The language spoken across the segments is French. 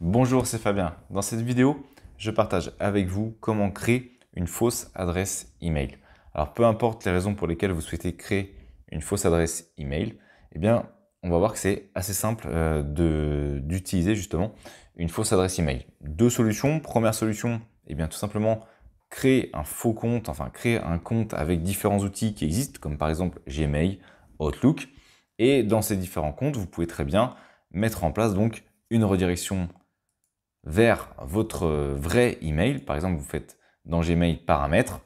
Bonjour, c'est Fabien. Dans cette vidéo, je partage avec vous comment créer une fausse adresse email. Alors, peu importe les raisons pour lesquelles vous souhaitez créer une fausse adresse email, eh bien, on va voir que c'est assez simple d'utiliser justement une fausse adresse email. Deux solutions. Première solution, eh bien, tout simplement créer un faux compte, enfin créer un compte avec différents outils qui existent, comme par exemple Gmail, Outlook. Et dans ces différents comptes, vous pouvez très bien mettre en place donc une redirection vers votre vrai email. Par exemple, vous faites dans Gmail paramètres.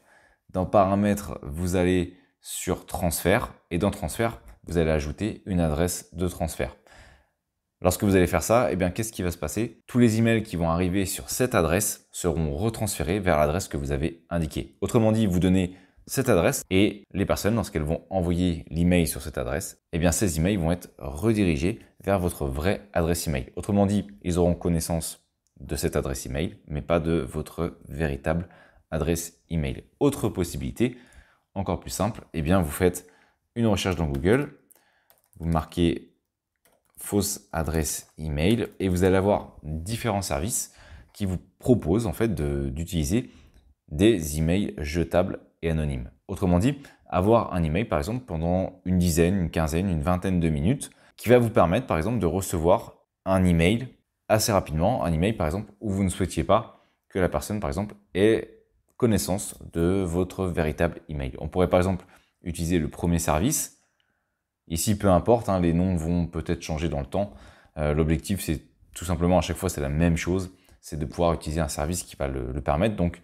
Dans paramètres, vous allez sur transfert et dans transfert, vous allez ajouter une adresse de transfert. Lorsque vous allez faire ça, eh bien, qu'est-ce qui va se passer? Tous les emails qui vont arriver sur cette adresse seront retransférés vers l'adresse que vous avez indiquée. Autrement dit, vous donnez cette adresse et les personnes, lorsqu'elles vont envoyer l'email sur cette adresse, eh bien, ces emails vont être redirigés vers votre vraie adresse email. Autrement dit, ils auront connaissance de cette adresse email, mais pas de votre véritable adresse email. Autre possibilité, encore plus simple, eh bien, vous faites une recherche dans Google, vous marquez fausse adresse email et vous allez avoir différents services qui vous proposent en fait d'utiliser des emails jetables et anonymes. Autrement dit, avoir un email par exemple pendant une dizaine, une quinzaine, une vingtaine de minutes qui va vous permettre par exemple de recevoir un email assez rapidement, un email par exemple où vous ne souhaitiez pas que la personne par exemple ait connaissance de votre véritable email. On pourrait par exemple utiliser le premier service. Ici, peu importe, hein, les noms vont peut-être changer dans le temps. L'objectif, c'est tout simplement, à chaque fois, c'est la même chose, c'est de pouvoir utiliser un service qui va le permettre. Donc,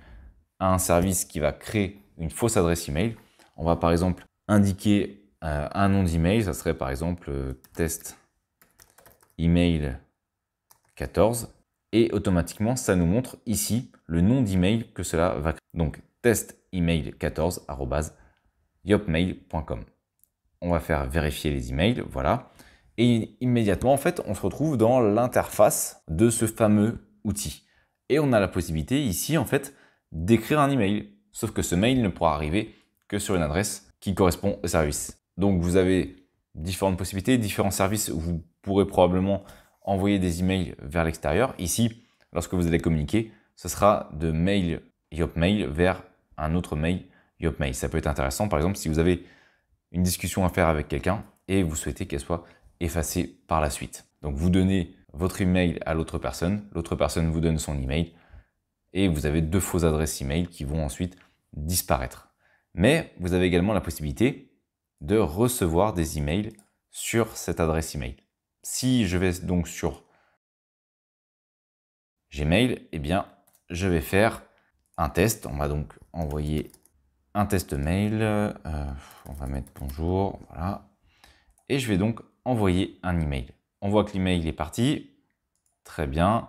un service qui va créer une fausse adresse email. On va par exemple indiquer un nom d'email, ça serait par exemple test email 14. Et automatiquement, ça nous montre ici le nom d'email que cela va créer. Donc, test email 14@yopmail.com. On va faire vérifier les emails, voilà. Et immédiatement, en fait, on se retrouve dans l'interface de ce fameux outil. Et on a la possibilité ici, en fait, d'écrire un email. Sauf que ce mail ne pourra arriver que sur une adresse qui correspond au service. Donc, vous avez différentes possibilités, différents services où vous pourrez probablement envoyer des emails vers l'extérieur. Ici, lorsque vous allez communiquer, ce sera de mail Yopmail vers un autre mail Yopmail. Ça peut être intéressant, par exemple, si vous avez une discussion à faire avec quelqu'un et vous souhaitez qu'elle soit effacée par la suite. Donc vous donnez votre email à l'autre personne vous donne son email et vous avez deux fausses adresses email qui vont ensuite disparaître. Mais vous avez également la possibilité de recevoir des emails sur cette adresse email. Si je vais donc sur Gmail, eh bien je vais faire un test. On va donc envoyer un test mail, on va mettre bonjour, voilà. Et je vais donc envoyer un email. On voit que l'email est parti, très bien.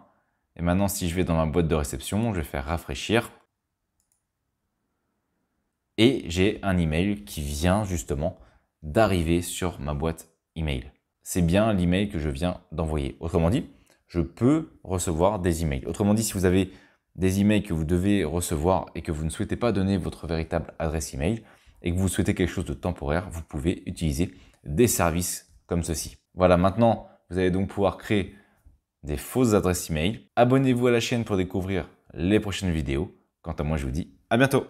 Et maintenant, si je vais dans ma boîte de réception, je vais faire rafraîchir. Et j'ai un email qui vient justement d'arriver sur ma boîte email. C'est bien l'email que je viens d'envoyer. Autrement dit, je peux recevoir des emails. Autrement dit, si vous avez des emails que vous devez recevoir et que vous ne souhaitez pas donner votre véritable adresse email et que vous souhaitez quelque chose de temporaire, vous pouvez utiliser des services comme ceci. Voilà, maintenant, vous allez donc pouvoir créer des fausses adresses email. Abonnez-vous à la chaîne pour découvrir les prochaines vidéos. Quant à moi, je vous dis à bientôt.